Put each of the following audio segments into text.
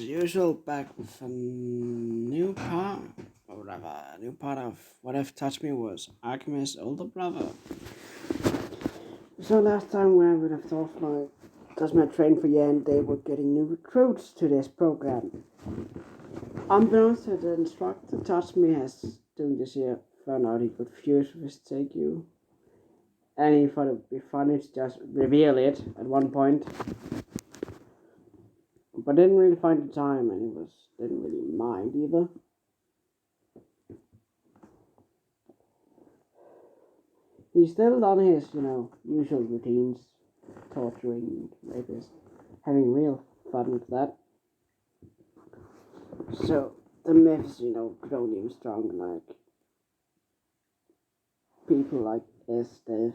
usual, back with a new part, or rather, a new part of What If Tatsumi was Akame's older brother. So last time we left off, like, Tatsumi trained for a year and they were getting new recruits to this program. Unbeknownst to the instructor, Tatsumi has, during this year, found out he could fuse with his Taikyu. And he thought it would be funny to just reveal it at one point. But didn't really find the time, and he didn't really mind either. He's still done his, usual routines, torturing rapists, having real fun with that. So the myths, grown even stronger, like people like Estef,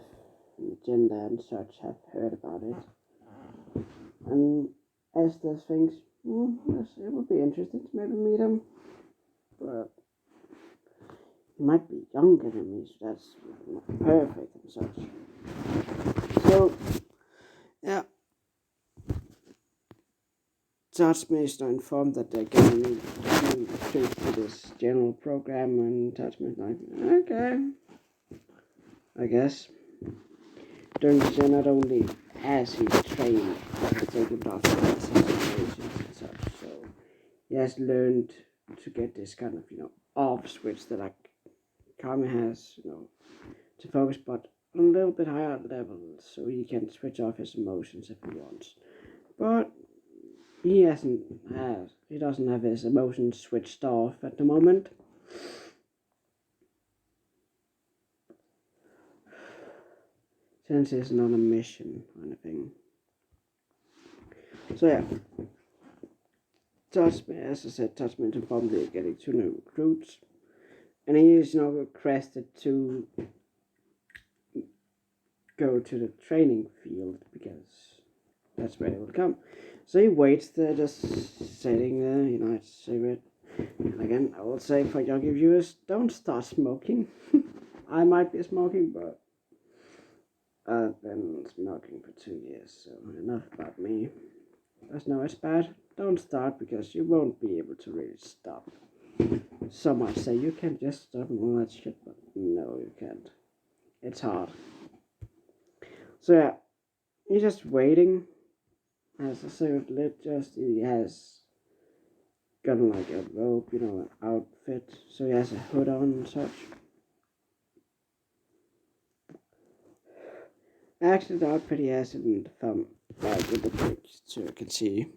Gender and such have heard about it. And Estef thinks, yes, it would be interesting to maybe meet him. But he might be younger than me, so that's not perfect and such. So, yeah. Tatsumi is now informed that they're getting me to this general program, and Tatsumi is like, okay, I guess. During this year, not only has he trained to take a lot of situations and such, so he has learned to get this kind of, off switch that Akame has, to focus, but on a little bit higher level, so he can switch off his emotions if he wants. But he doesn't have his emotions switched off at the moment. Since he's not on a mission or anything. So yeah. As I said, Tatsumi informed they're getting 2 new recruits. And he is now requested to go to the training field because that's where they will come. So he waits there, just sitting there, it's cigarette. And again, I will say for younger viewers, don't start smoking. I might be smoking, but I've been smoking for 2 years, so enough about me. As now it's bad, don't start because you won't be able to really stop. Some might say you can just stop and all that shit, but no, you can't. It's hard. So yeah, he's just waiting. As I say, he has got like a robe, an outfit, so he has a hood on and such. Actually, the outfit he has in the thumb, like in the bridge, so you can see.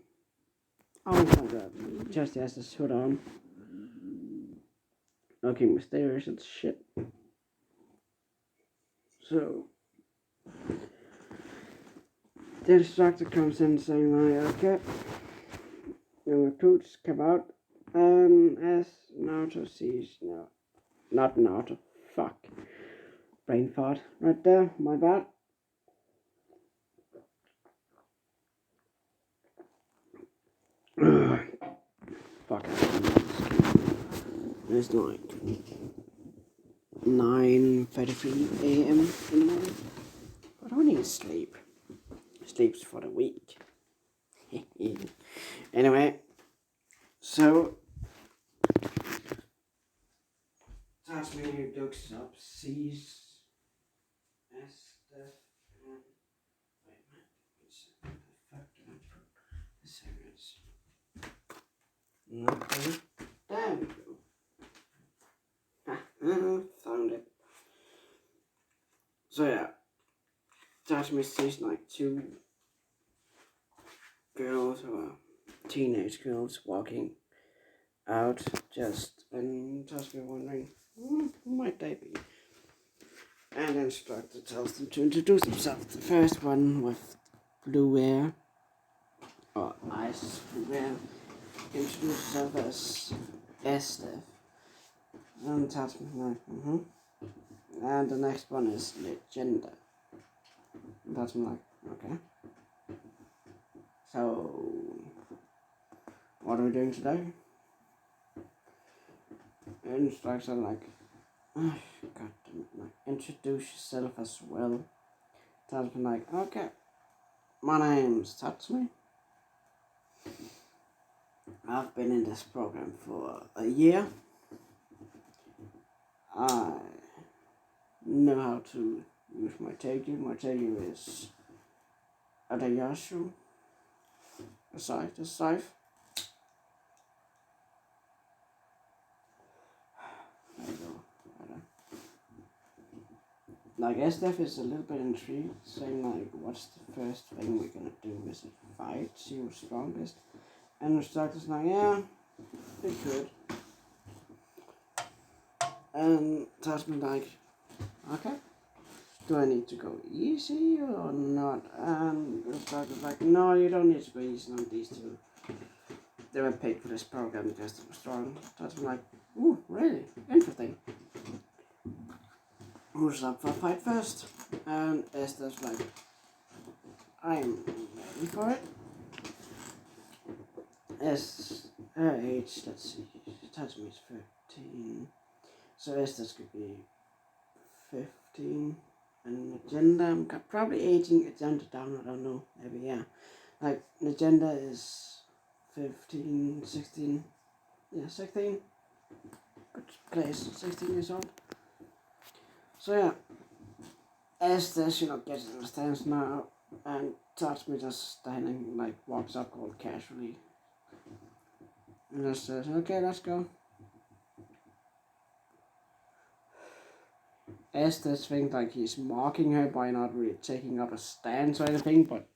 Oh my god, just has this hood on. Looking mysterious and shit. So, the instructor comes in saying like, okay, the recruits come out, and as Naruto sees, not Naruto, fuck, brain fart, right there, my bad. Fuck, it's like 9:33 a.m. in the morning, but I need sleep. Sleeps for the week. Anyway, so Tatsumi looks up, sees Estef, and wait a minute, what the fuck did I put the cigarettes? Nothing. There we go. Found it. So yeah, Tatsumi sees like 2 girls or teenage girls walking out, and Tatsumi wondering, who might they be? And the instructor tells them to introduce themselves. The first one with blue hair, or ice blue hair, introduces herself as Estef. And Tatsumi like, And the next one is Legenda. And Tatsumi like, okay. So, what are we doing today? And instructor like, oh, god damn it, like, introduce yourself as well. Tatsumi like, okay, my name's Tatsumi. I've been in this program for a year. I know how to use my Teiju. My Teiju is Adayashu, a scythe. There you go. Like, SF is a little bit intrigued, saying like, what's the first thing we're gonna do? Is it fight, see who's strongest? And the instructor's like, yeah, we could. And Tatsumi like, okay, do I need to go easy or not? And the instructor's like, no, you don't need to go easy on these two. They were picked for this program because they were strong. Tatsumi like, ooh, really? Interesting. Who's up for a fight first? And Esther's like, I'm ready for it. As her age, let's see, Tatsumi's 13. So Esther's could be 15. And Agenda, I'm probably aging Agenda down, I don't know, maybe, yeah. Like, Agenda is 15, 16. Yeah, 16. Good place, 16 years old. So yeah, Esther's, gets in the stance now, and Tatsumi just standing, like, walks up all casually. And just says, okay, let's go. Estes thinks like he's mocking her by not really taking up a stance or anything, but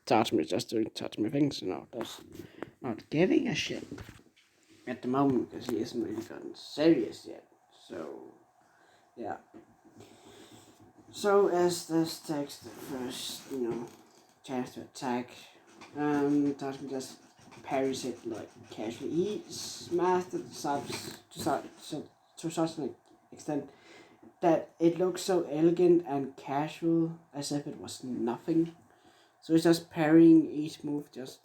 Tatsumi's just doing Tatsumi things, that's not giving a shit at the moment because he hasn't really gotten serious yet. So, yeah. So Estes takes the first, chance to attack, and Tatsumi just parries it like casually. He smashed the subs to such an extent that it looks so elegant and casual as if it was nothing. So it's just parrying each move, just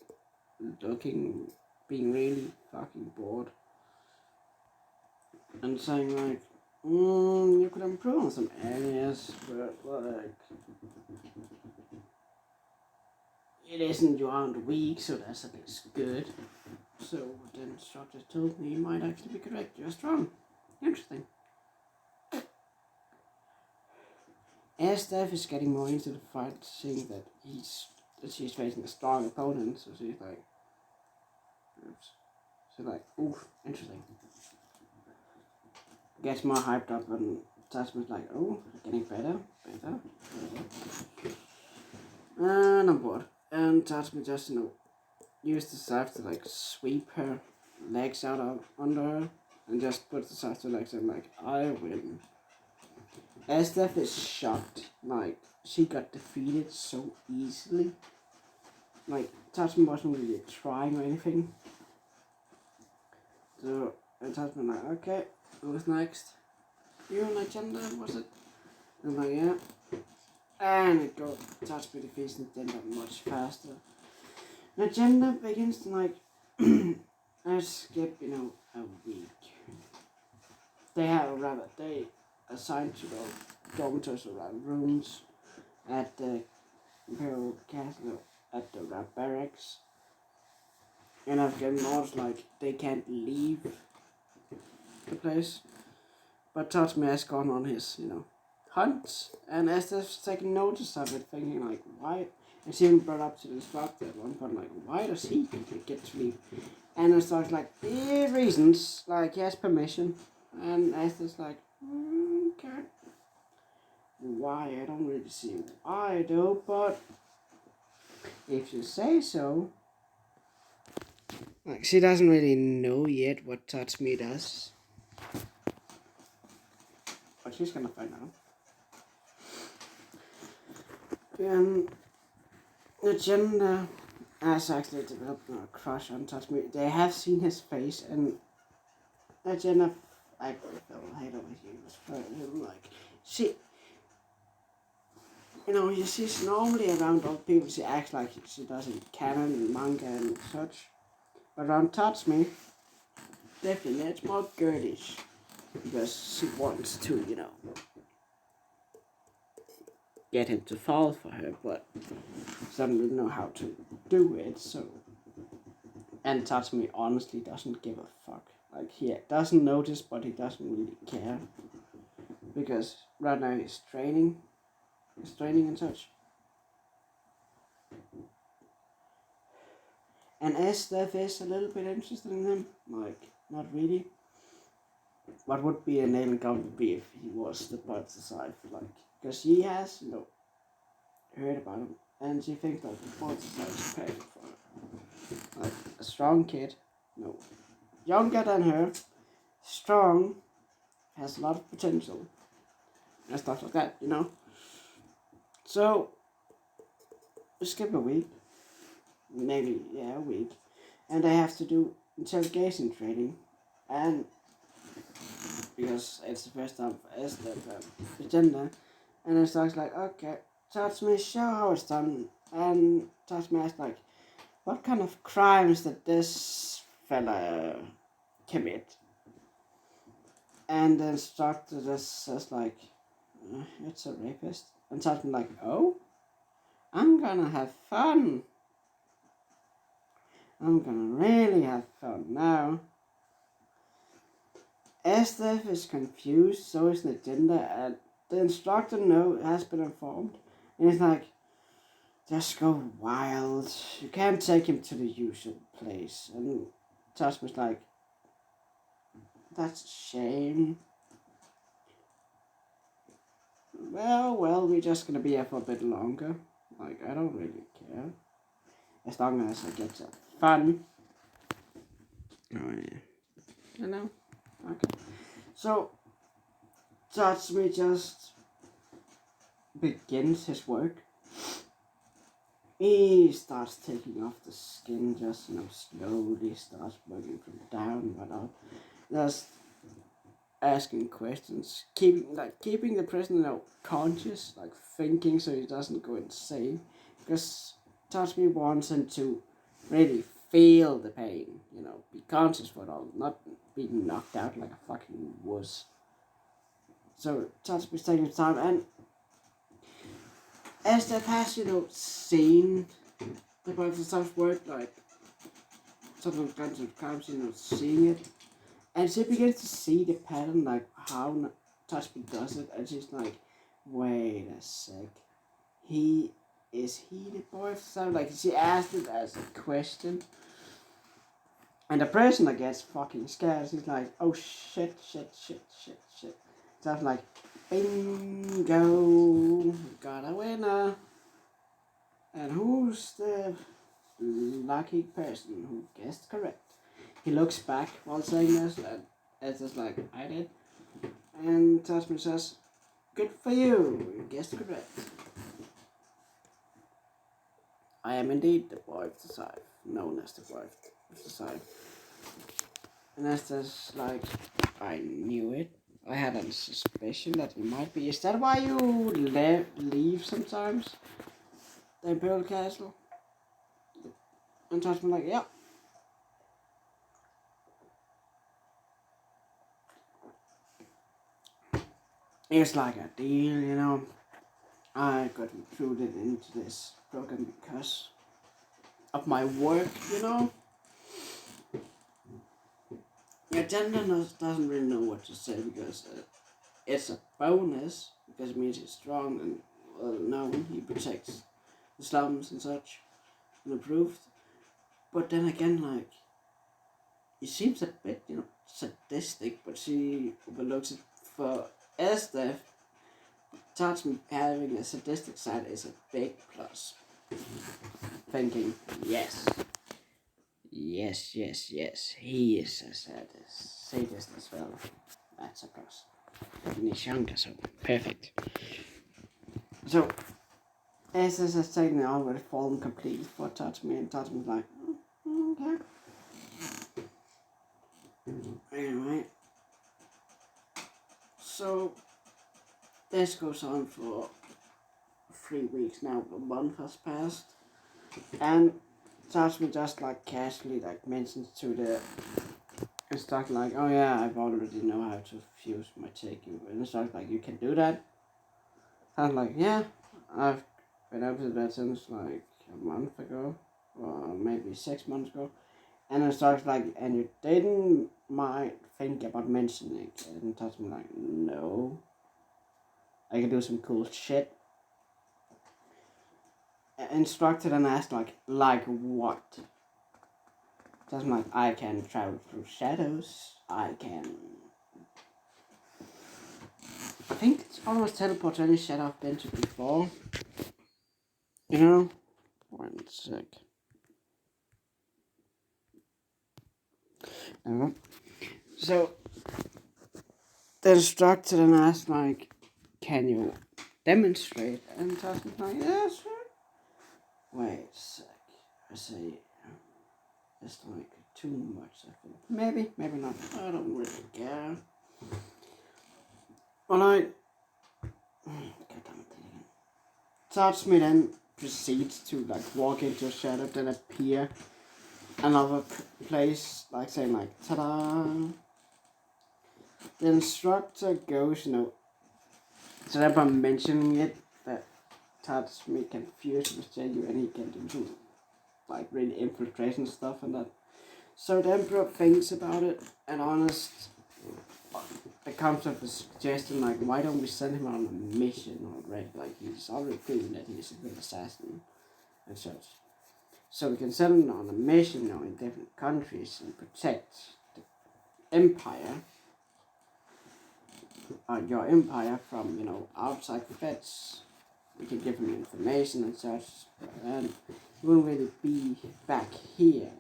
being really fucking bored. And saying like, you could improve on some areas, but like, it isn't you aren't weak, so that's at least good. So the instructor told me you might actually be correct, you're strong. Interesting. As Steph is getting more into the fight, seeing that she's facing a strong opponent, so she's like, oops. She's like, oof, interesting. Gets more hyped up, and Tatsumi's like, oh, getting better. And I'm bored. And Tatsumi just, used the scythe to like sweep her legs out under her, and just puts the scythe to legs and like, I win. Estef is shocked, like, she got defeated so easily. Like, Tatsumi wasn't really trying or anything. So, and Tatsumi like, okay, who's next? You and Agenda, was it? And I'm like, yeah. And it goes, Tatsumi defeats Agenda much faster. And Agenda begins to, like, skip, a week. They have a rabbit. They assigned to go dormitories around rooms at the Imperial Castle, at the Rat Barracks. And I've gotten orders like they can't leave the place. But Tatsumi has gone on his, hunt, and Esther's taking notice of it, thinking like, why? And she even brought up to the instructor at one point, like, why does he get to leave? And the instructor's like, reasons, like, he has permission. And Esther's like, okay. Why? I don't really see why though, but if you say so. Like, she doesn't really know yet what Tatsumi does. But she's gonna find out. And Agenda has actually developed a crush on Tatsumi. They have seen his face, and Agenda, I fell head over heels for him. Like, she's normally around old people, she acts like she does in canon and manga and such. But around Tatsumi, definitely it's more girlish. Because she wants to, get him to fall for her, but she doesn't really know how to do it, so And Tatsumi honestly doesn't give a fuck. Like, he doesn't notice, but he doesn't really care. Because right now he's training. He's training and such. And Estef is a little bit interested in him. Like, not really. What would be a nail would be if he was the part of the side. Like, because she has, heard about him. And she thinks like the part of the side is perfect for her. Like, a strong kid. Younger than her. Strong. Has a lot of potential. And stuff like that, So, we skip a week. Maybe, a week. And I have to do interrogation training. And because it's the first time for us that agenda. And it starts like, okay, Tatsumi, show how it's done. And Tatsumi asks like, what kind of crimes did this fella commit? And the instructor just says like, it's a rapist. And Tatsumi like, oh, I'm gonna have fun. I'm gonna really have fun now. Estef is confused, so is Nintendo, and the instructor has been informed. And he's like, just go wild. You can't take him to the usual place. And Tasma's like, that's a shame. Well, we're just gonna be here for a bit longer. Like, I don't really care. As long as I get some fun. Oh, yeah. Okay. So, Tatsumi just begins his work. He starts taking off the skin, just slowly starts working from down but up. Just asking questions, keeping the prisoner conscious, like thinking so he doesn't go insane. Because Tatsumi wants him to really feel the pain, be conscious for it all, not be knocked out like a fucking wuss. So Tatsumi's taking his time, and as that has, seen the both stuff work, like some kinds of crimes, seeing it, and she begins to see the pattern, like how Tatsumi does it, and she's like, wait a sec, is he the boy of the like, she asked it as a question, and the prisoner gets fucking scared. She's like, oh shit. So I'm like, bingo, got a winner. And who's the lucky person who guessed correct? He looks back while saying this, and it's just like, I did. And Tatsumi says, good for you, you guessed correct. I am indeed the boy of the scythe, known as the boy of the scythe. And that's just like, I knew it. I had a suspicion that he might be. Is that why you leave sometimes? The Imperial Castle? And Tatsumi like, yeah. It's like a deal, I got recruited into this program because of my work, Yeah, Gender doesn't really know what to say because it's a bonus, because it means he's strong and well-known, he protects the slums and such, and approved. But then again, like, he seems a bit, sadistic, but she overlooks it. For Estef, Tatsumi having a sadistic side is a big plus. Thinking, yes, he is a sadist as well. That's a plus. And he's younger, so perfect. So, Estef has taken the already fallen completely for Tatsumi, and Tatsumi's like, okay. Anyway, so this goes on for 3 weeks now. A month has passed, and Tatsumi just like casually like mentions to the instructor like, oh yeah, I've already know how to fuse my taking. And the instructor like, you can do that. I'm like, yeah, I've been able to do that since like a month ago, or maybe 6 months ago. And it starts like, and you didn't might think about mentioning it. And Tatsumi like, no. I can do some cool shit. Instructed and asked like what? Tatsumi like, I can travel through shadows. I think it's almost teleport to any shadow I've been to before. You know? 1 sec. So the instructor then asked like, can you demonstrate? And Tasman's like, yeah, sure. Wait a sec. I say, it's like too much, I think. Maybe not. I don't really care. Well, God damn it. Tatsumi then proceeds to like walk into a shadow, then appear another place, like saying like, ta-da. The instructor goes, so that by mentioning it, that Tatsumi can fuse with Jayu and he can do some, like, really infiltration stuff and that. So the Emperor thinks about it, and honest, it comes up with a suggestion, like, why don't we send him on a mission already? Like, he's already proven that he's a good assassin and such. So we can send him on a mission, in different countries and protect the Empire, your Empire from, outside threats. We can give him information and such, and he won't really be back here.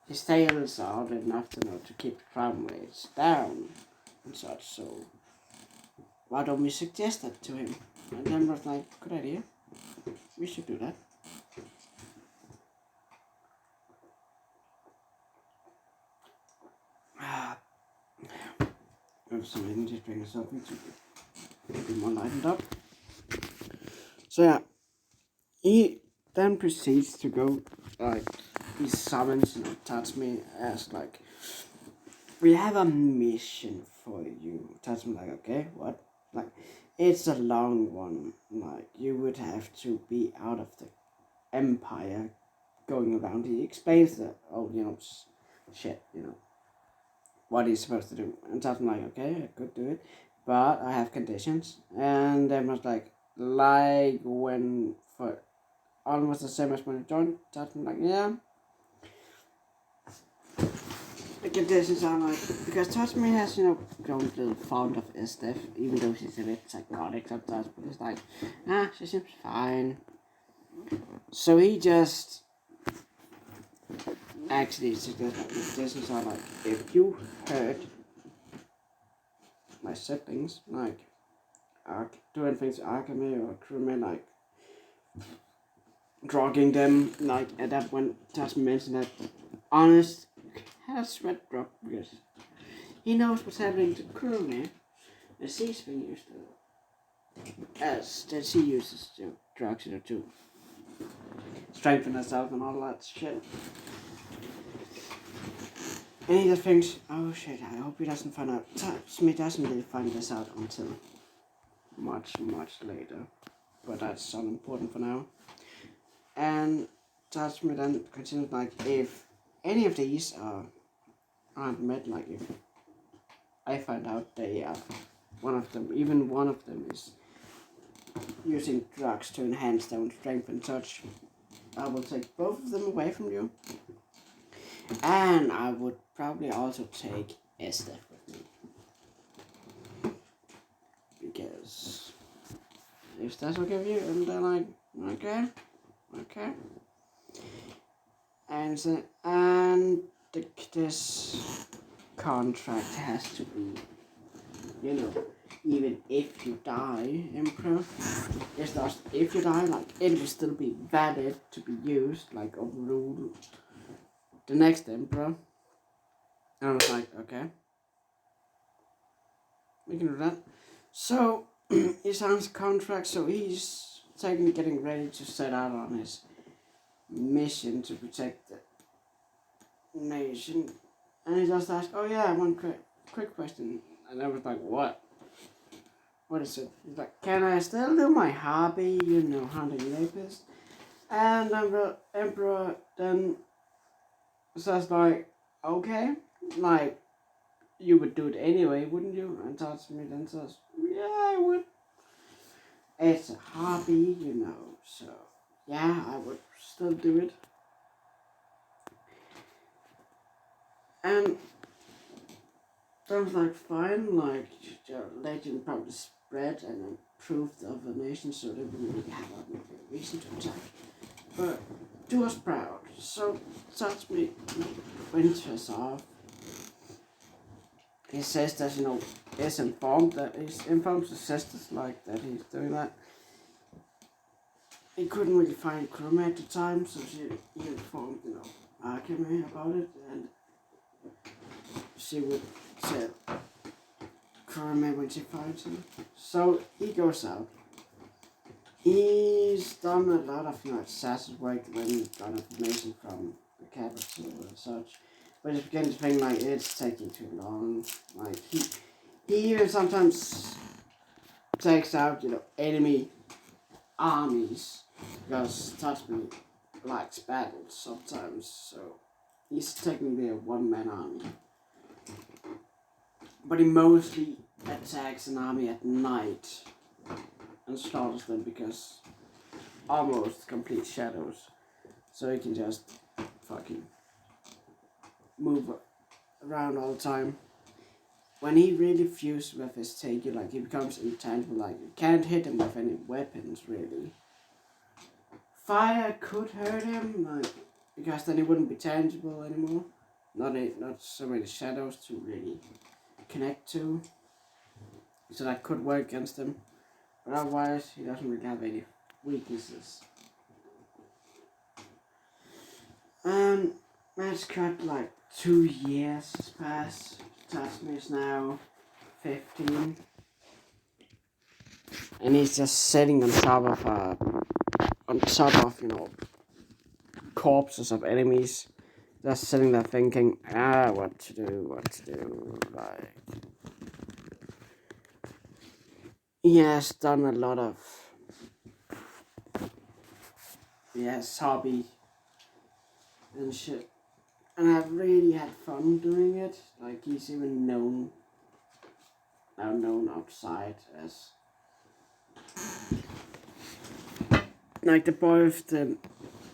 His tales are odd enough to keep the crime rates down and such, so why don't we suggest that to him? And then was like, good idea, we should do that. Have some energy drink or something to be more lightened up. So yeah, he then proceeds to go, he summons, Tatsumi, as like, we have a mission for you. Tatsumi like, okay, what? Like, it's a long one. Like, you would have to be out of the Empire going around. He explains that, shit, what he's supposed to do. And Tatsumi like, okay, I could do it, but I have conditions. And then was like when, for almost the same as when I joined, Tatsumi like, yeah. The conditions are like, because Tatsumi has, grown a little fond of Estef, even though she's a bit psychotic sometimes, but it's like, she seems fine. So he just actually suggests the conditions are like, if you hurt my siblings, like, doing things to Akame or crewmen, like, drugging them, like, at that when Tatsumi mentioned that, honest, had a sweat drop because he knows what's happening to crewmen, as he's been used to, as that she uses drugs, to strengthen herself and all that shit. And he just thinks, oh shit, I hope he doesn't find out. Smith doesn't really find this out until much later, but that's unimportant for now. And Tatsumi then continues like, if any of these aren't met, like if I find out they are even one of them is using drugs to enhance their own strength and such, I will take both of them away from you. And I would probably also take Esther with me. Because if that's okay with you, and they're like, okay. And so, this contract has to be, even if you die, Emperor, it's not if you die, like, it will still be valid to be used, like, overrule the next Emperor. And I was like, okay, we can do that. So, he signs a contract, so he's getting ready to set out on his mission to protect the nation. And he just asked, oh yeah, one quick question. And I was like, what? What is it? He's like, can I still do my hobby, hunting rapists? And the Emperor then says like, okay, like, you would do it anyway, wouldn't you? And Tatsumi then says, yeah, I would. It's a hobby, so yeah, I would still do it. And that was like fine, like the legend probably spread and improved the other nations, so they wouldn't really have a reason to attack. But do us proud. So Tatsumi winters off. He says that he's informed his sisters like that he's doing that. He couldn't really find Kuruma at the time, so he informed Akame about it, and she would tell Kuruma when she finds him. So he goes out. He's done a lot of assassin work when he got information from the capital and such. But he's beginning to think like it's taking too long. Like he even sometimes takes out enemy armies because Tatsumi likes battles sometimes. So he's technically a one-man army. But he mostly attacks an army at night and slaughters them because almost complete shadows. So he can just fucking move around all the time. When he really fuses with his Teikyu, like he becomes intangible, like you can't hit him with any weapons really. Fire could hurt him, like because then he wouldn't be tangible anymore. Not so many shadows to really connect to. So that could work against him. But otherwise he doesn't really have any weaknesses. And let's cut like 2 years has passed. Tatsumi is now 15. And he's just sitting on top of corpses of enemies. Just sitting there thinking, what to do, like. He has done a lot of hobby and shit. And I've really had fun doing it. Like he's even known outside as like the boy of the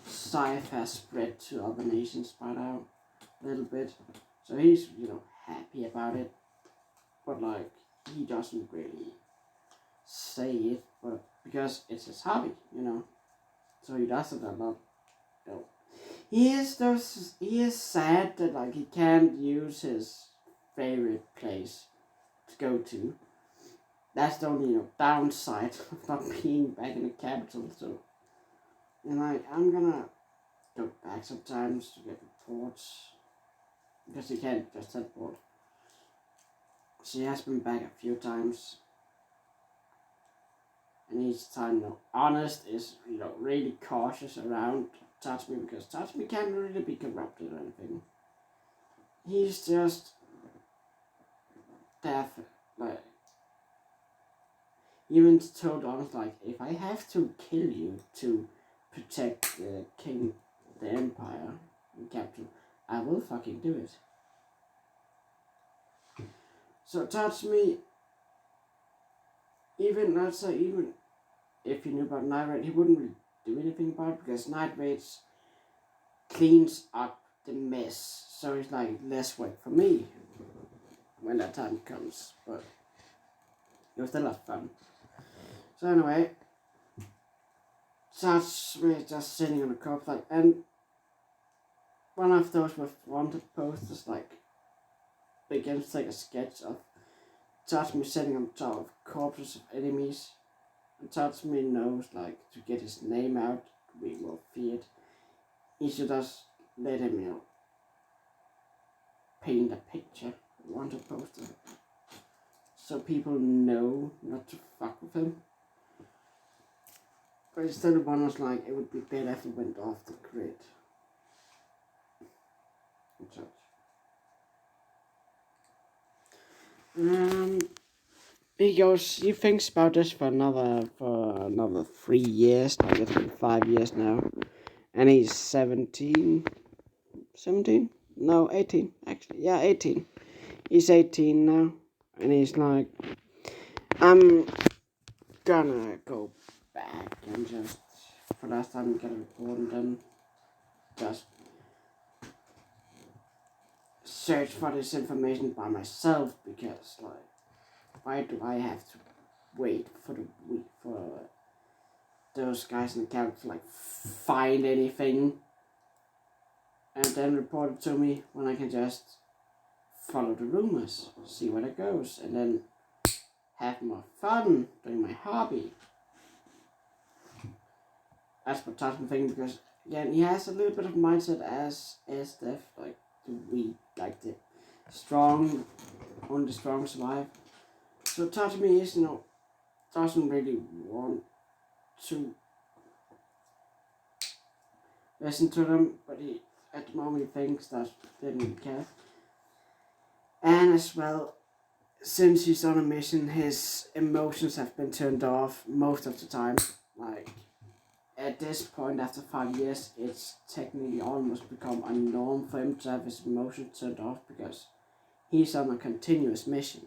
scythe has spread to other nations by now a little bit. So he's, happy about it. But like he doesn't really say it, but because it's his hobby, So he does it a lot. He is sad that like he can't use his favorite place to go to. That's the only downside of not being back in the capital. So, and I'm gonna go back sometimes to get reports because you can't just teleport. She has been back a few times, and each time, Honest is really cautious around Tatsumi because Tatsumi can't really be corrupted or anything. He's just deaf, like. Even told Honest, like, if I have to kill you to protect the king, the empire, and capital, I will fucking do it. So Tatsumi, even if he knew about Night Raid, he wouldn't really do anything about it because Night Raid cleans up the mess. So it's like less work for me when that time comes. But it was still a lot of fun. So anyway, Tatsumi just sitting on a corpse, like, and one of those with wanted posters like begins to take a sketch of Tatsumi sitting on top of corpses of enemies. And Tatsumi knows like to get his name out, to be more feared, he should just let him, paint a picture, wanted poster. So people know not to fuck with him. But instead of one was like, it would be better if he went off the grid. And such. he thinks about this for another 3 years. Like it's been 5 years now, and he's 17. 17? No, 18. Actually, yeah, 18. He's 18 now, and he's like, I'm gonna go back and just for last time get a report and then just search for this information by myself, because like, why do I have to wait for those guys in the camp to like find anything and then report it to me, when I can just follow the rumors, see where it goes, and then have more fun doing my hobby. That's what Tatsumi thinks, because again, he has a little bit of mindset as Steph, like the weak, like the strong, only the strong survive. So Tatsumi is, doesn't really want to listen to them, but he, at the moment, he thinks that they don't really care. And as well, since he's on a mission, his emotions have been turned off most of the time. Like, at this point, after 5 years, it's technically almost become a norm for him to have his emotions turned off, because he's on a continuous mission.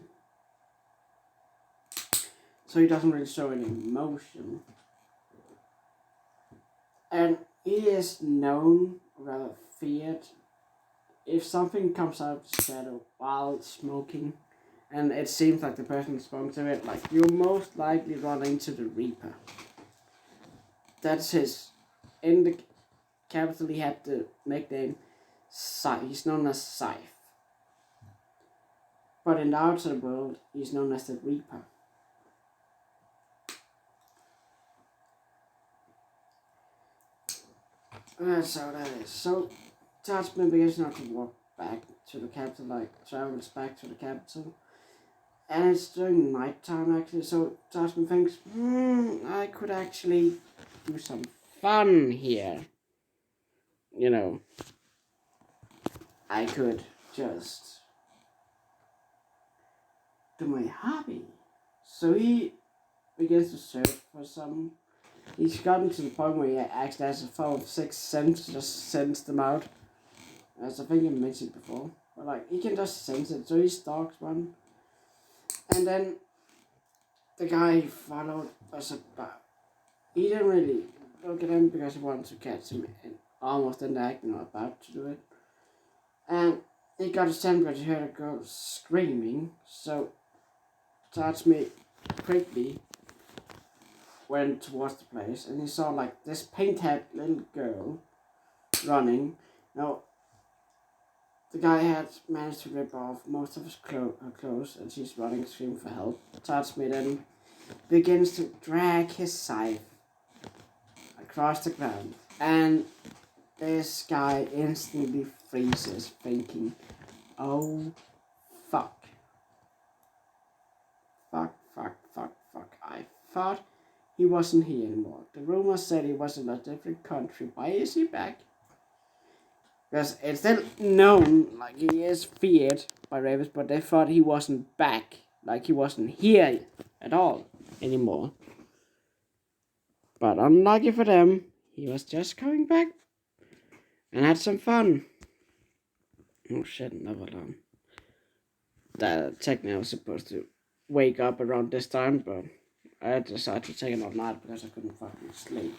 So he doesn't really show any emotion. And he is known, rather feared, if something comes out of the shadow while smoking, and it seems like the person spoke to it, like, you most likely run into the Reaper. That's his, in the capital he had the nickname Scythe. He's known as Scythe. But in the outside world, he's known as the Reaper. That's how that is. So, Tatsumi begins now to walk back to the capital, like, travels back to the capital. And it's during nighttime, actually, so Tatsumi thinks, I could actually do some fun here. I could just do my hobby. So he begins to search for some. He's gotten to the point where he actually has a phone of 6 cents, just sends them out. As I think I mentioned before. But like, he can just sense it, so he stalks one. And then the guy he followed was about. He didn't really look at him because he wanted to catch him and almost in the act, about to do it. And he got his temperature, he heard a girl screaming, so Tatsumi quickly went towards the place, and he saw like this pink-haired little girl running. Now, the guy had managed to rip off most of her clothes, and she's running, screaming for help. Tatsumi then begins to drag his scythe across the ground, and this guy instantly freezes, thinking, oh, fuck. I thought he wasn't here anymore. The rumors said he was in a different country. Why is he back? Because it's still known, like, he is feared by rapists, but they thought he wasn't back. Like, he wasn't here at all anymore. But unlucky for them, he was just coming back and had some fun. Oh shit, another alarm. That technically I was supposed to wake up around this time, but I decided to take it all night because I couldn't fucking sleep.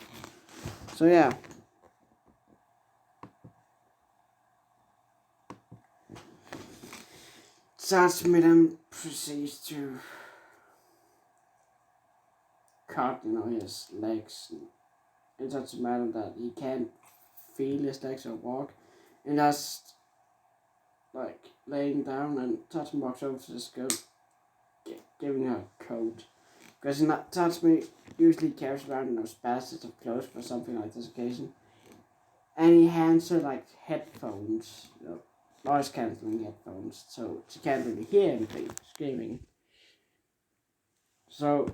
So yeah. Tatsumi then proceeds to cut, his legs in such a manner that he can't feel his legs or walk, and just like laying down, and Tatsumi walks over to this girl, giving her a coat. Because Tatsumi usually carries around those baskets of clothes for something like this occasion. And he hands her like headphones, noise cancelling headphones, so she can't really hear anything screaming. So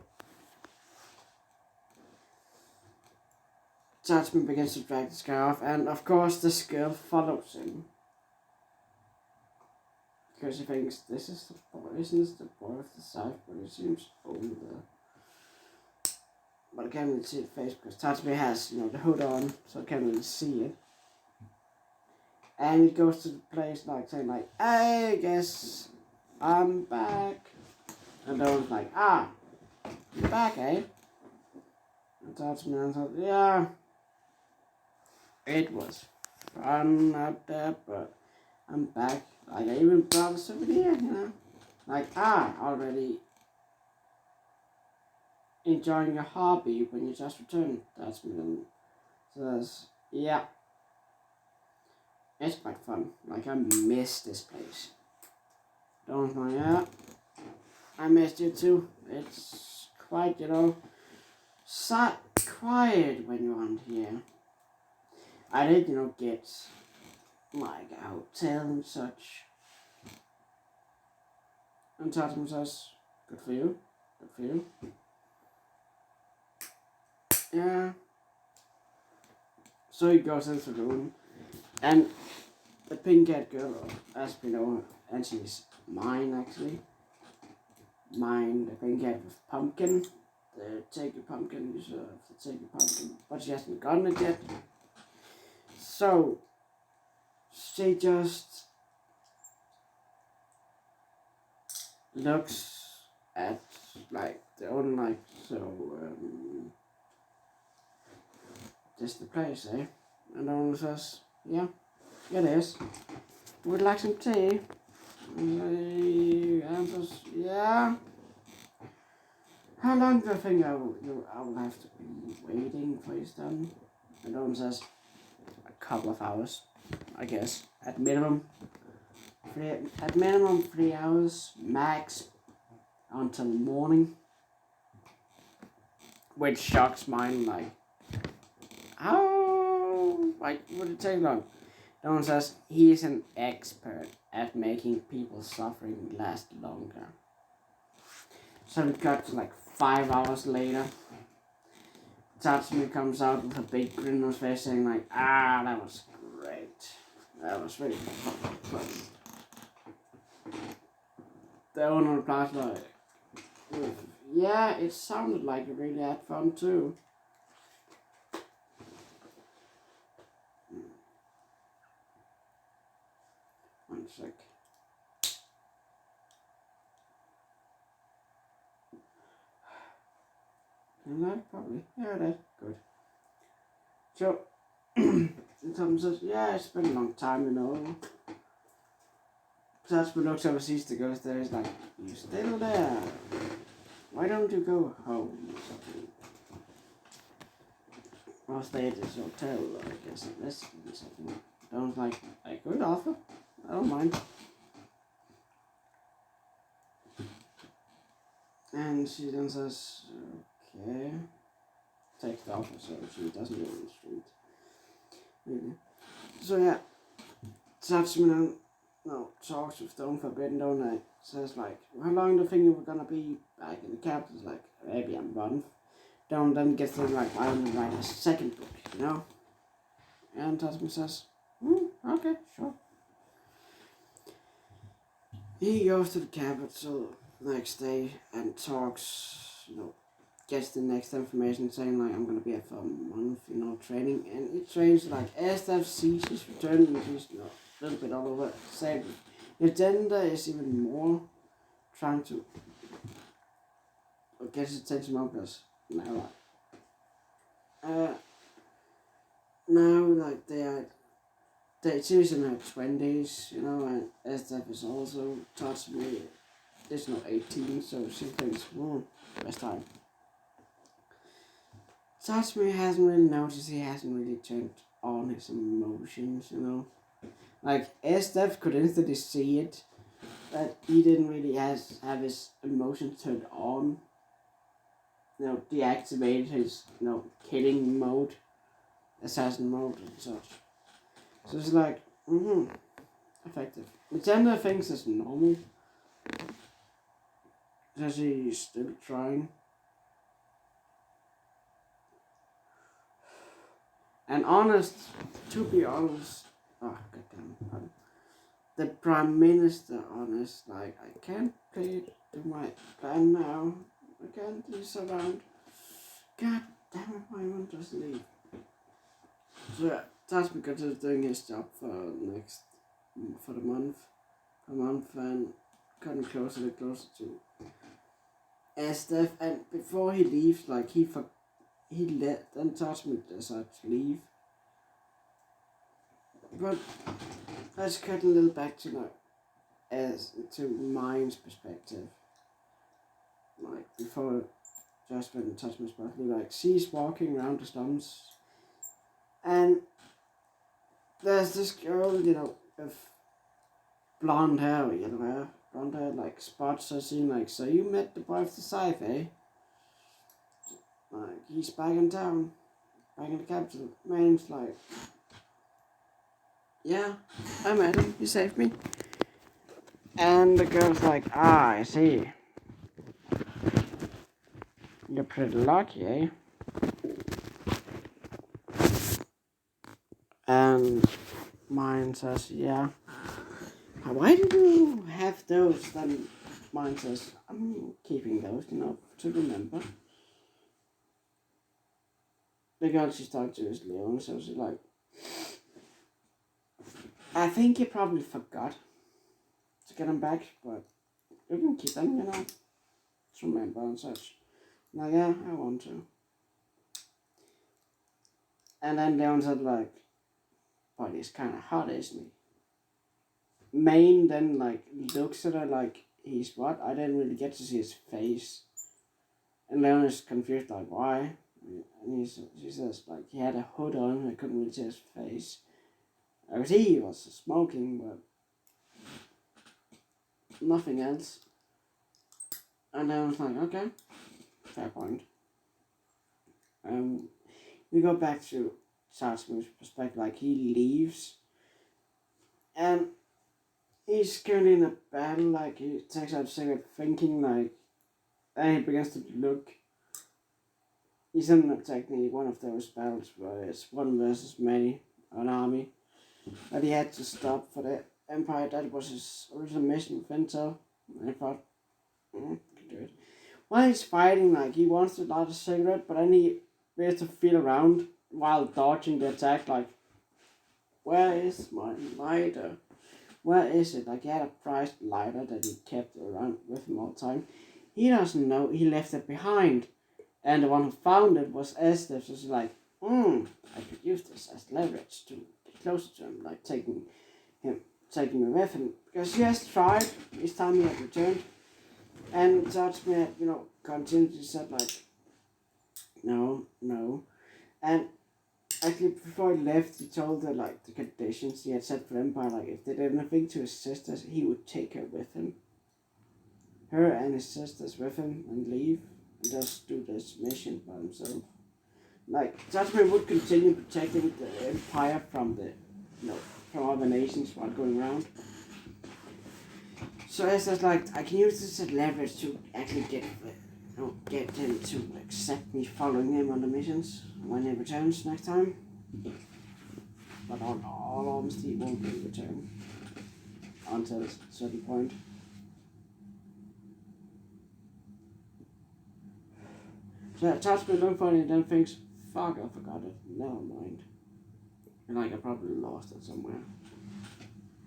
Tatsumi begins to drag this guy off, and of course this girl follows him. because he thinks this is the boy, isn't this the boy of the South, but he seems older. But I can't really see the face because Tatsumi has, the hood on, so I can't really see it. And he goes to the place like saying like, hey, I guess I'm back. And Don's like, you're back, eh? And Tatsumi answers, yeah, it was fun out there, but I'm back. Like, I even brought a souvenir, Like, already enjoying your hobby when you just returned. Tatsumi says, yeah, it's quite fun. Like, I miss this place. Don's like, yeah, I missed you too. It's quite, quiet when you're on here. I did, get like a hotel and such. And Tatsumi says, good for you. Good for you. Yeah. So he goes into the room, and the pink-haired girl, as we know, and she's mine actually. Mine, the pink-haired with pumpkin. Take a pumpkin, you should have to take a pumpkin. But she hasn't gotten it yet. So, she just looks at, like, the own, like, so, this the place, eh? And the owner says, yeah, it is. Would like some tea? And he answers, yeah. How long do you think I will have to be waiting for his done? And Owen says, a couple of hours, I guess. At minimum 3 hours, max, until morning. Which shocks mine, like, how, would it take long? Owen says, he's an expert at making people's suffering last longer. So we cut to like 5 hours later. Tatsumi comes out with a big grin on his face saying like, that was great. That was really fun. The owner replies like, yeah, it sounded like you really had fun too. One sec. Isn't that probably? Yeah, that's good. So, Tom says, yeah, it's been a long time, Tatsumi looks over, sees the ghost there, he's like, you still there? Why don't you go home? Or stay at this hotel, I guess, this something. Don's like, good offer. I don't mind. And she then says, okay. Takes the offer, so she doesn't go on the street. Really. So yeah, Tatsumi talks with Don Forbidden, don't I? Says like, how long do you think you were gonna be back in the capital? Like, maybe a month. Don then gets to like, I want to write a second book, And Tatsumi says, okay, sure. He goes to the capital next day and talks, gets the next information saying like, I'm gonna be here for a month, training, and he trains like as that sees his return, and he's a little bit all over. Same. The agenda is even more trying to get his attention more because now like she's in her 20s, and SF is also Tatsumi is not 18, so she thinks, best time. Tatsumi hasn't really noticed, he hasn't really turned on his emotions, Like, SF could instantly see it, that he didn't really have his emotions turned on. Deactivated his, killing mode, assassin mode and such. So it's like, effective. Nintendo thinks it's normal. So she's still trying. And to be honest, goddamn, pardon. the Prime Minister on us, like, I can't play to my plan now. I can't do this around. God damn it, why won't just leave? So Tatsumi continues doing his job for the month. A month and getting closer and closer to Estef, and before he leaves, like he let then Tatsumi decide to leave. But let's cut a little back to Mind's perspective. Like before, just when Tatsumi's partly like she's walking around the slums, and there's this girl, with blonde hair, like spots are seen like, so you met the boy of the scythe, eh? Like, he's back in town, back in the capital. Man's like, yeah, I met him, he saved me. And the girl's like, I see. You're pretty lucky, eh? And mine says, yeah. Why did you have those? Then mine says, I'm keeping those, to remember. The girl she's talking to is Leon, so she's like, I think you probably forgot to get them back, but you can keep them, to remember and such. Now, yeah, I want to. And then Leon said, like, but he's kind of hot, isn't he? Maine then, like, looks at her like, he's what? I didn't really get to see his face. And Leon is confused, like, why? And she says, like, he had a hood on, I couldn't really see his face. I could see he was smoking, but nothing else. And I was like, okay, fair point. We go back to Tatsumi's perspective, like, he leaves. And he's currently in a battle, like, he takes out a cigarette thinking, like, and he begins to look. He's in a technique, one of those battles where it's one versus many, an army. But he had to stop for the Empire. That was his original mission with Intel. And I thought, can do it. While he's fighting, like, he wants to light a cigarette, but then he begins to feel around while dodging the attack, like, where is my lighter? Where is it? Like, he had a prized lighter that he kept around with him all the time. He doesn't know, he left it behind. And the one who found it was Esther, so she's like, I could use this as leverage to get closer to him, like taking him with him. Because he has tried, each time he had returned. And Tatsumi had, continued said, like, no. And actually, before he left, he told her, like, the conditions he had set for Empire, like, if they did anything to his sisters, he would take her with him. Her and his sisters with him and leave. Just do this mission by himself. Like, Tatsumi would continue protecting the Empire from from other nations while going around. So Esther's like, I can use this as leverage to actually get him to accept me following him on the missions when he returns next time. But on all honesty, he won't really return until a certain point. So Tatsumi looks for it and then thinks, fuck, I forgot it. Never mind. And like, I probably lost it somewhere.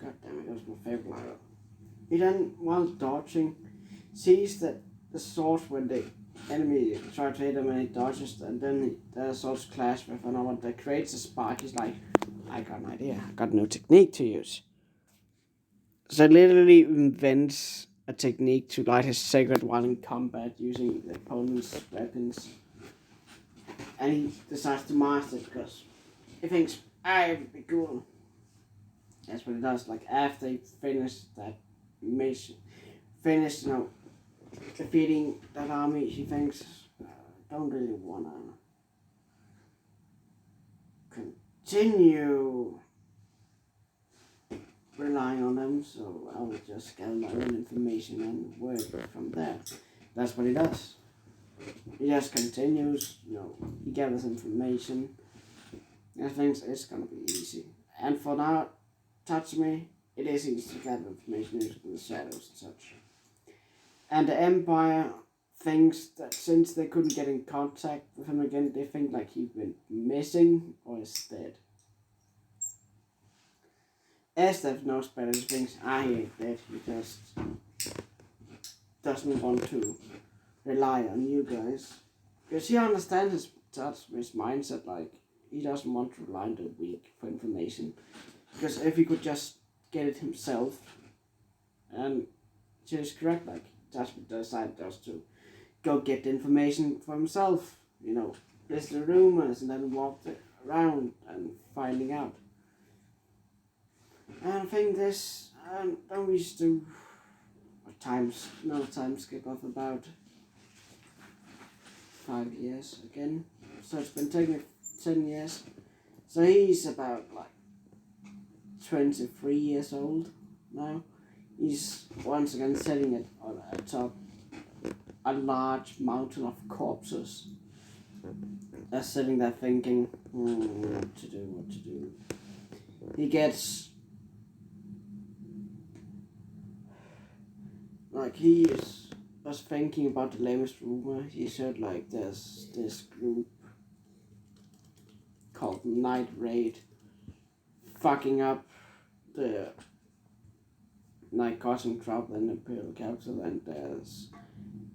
God damn it, that was my favorite lighter. He then, while dodging, sees that the sword when the enemy tries to hit him and he dodges, and then the swords clash with another that creates a spark. He's like, I got an idea. I got no technique to use. So literally invents a technique to light his cigarette while in combat using the opponent's weapons. And he decides to master it because he thinks, it would be cool. That's what he does. Like, after he finished that mission, defeating that army, he thinks, don't really want to continue relying on them, so I will just gather my own information and work from there. That's what he does. He just continues, he gathers information and thinks it's gonna be easy. And for now, Tatsumi it is easy to gather information using the shadows and such. And the Empire thinks that since they couldn't get in contact with him again, they think like he went missing or is dead. Estef knows better. He thinks, he ain't dead. He just doesn't want to rely on you guys. Because he understands his mindset, like, he doesn't want to rely on the weak for information. Because if he could just get it himself, and she's correct, like, Tatsumi decided just to go get the information for himself, listen to rumors and then walk around and finding out. And I think this, don't we just do time skip of about 5 years again. So it's been taking 10 years. So he's about like 23 years old now. He's once again sitting on atop a large mountain of corpses. Just sitting there thinking, what to do. He gets like he was thinking about the latest rumor. He said like there's this group called Night Raid fucking up the night causing trouble in the Imperial Capital, and there's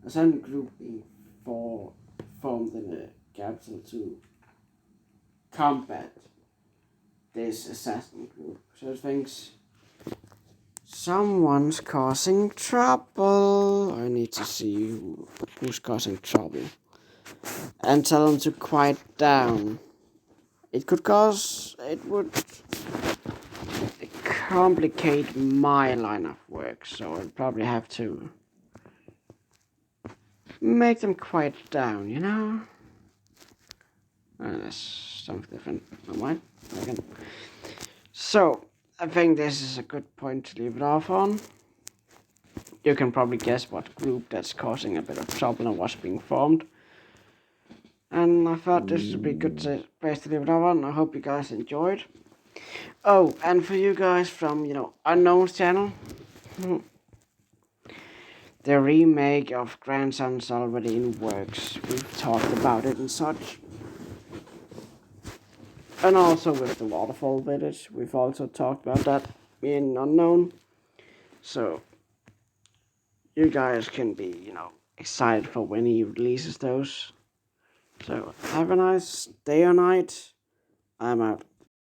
a certain group being formed in the capital to combat this assassin group. So it thinks someone's causing trouble. I need to see who's causing trouble and tell them to quiet down. It would complicate my line of work, so I'd probably have to make them quiet down, That's something different. Never mind. Again. So, I think this is a good point to leave it off on. You can probably guess what group that's causing a bit of trouble and what's being formed. And I thought this would be a good place to leave it off on. I hope you guys enjoyed. Oh, and for you guys from, Unknown's channel, the remake of Grandson's already in works. We've talked about it and such. And also with the Waterfall Village, we've also talked about that in Unknown. So, you guys can be, excited for when he releases those. So, have a nice day or night. I'm out.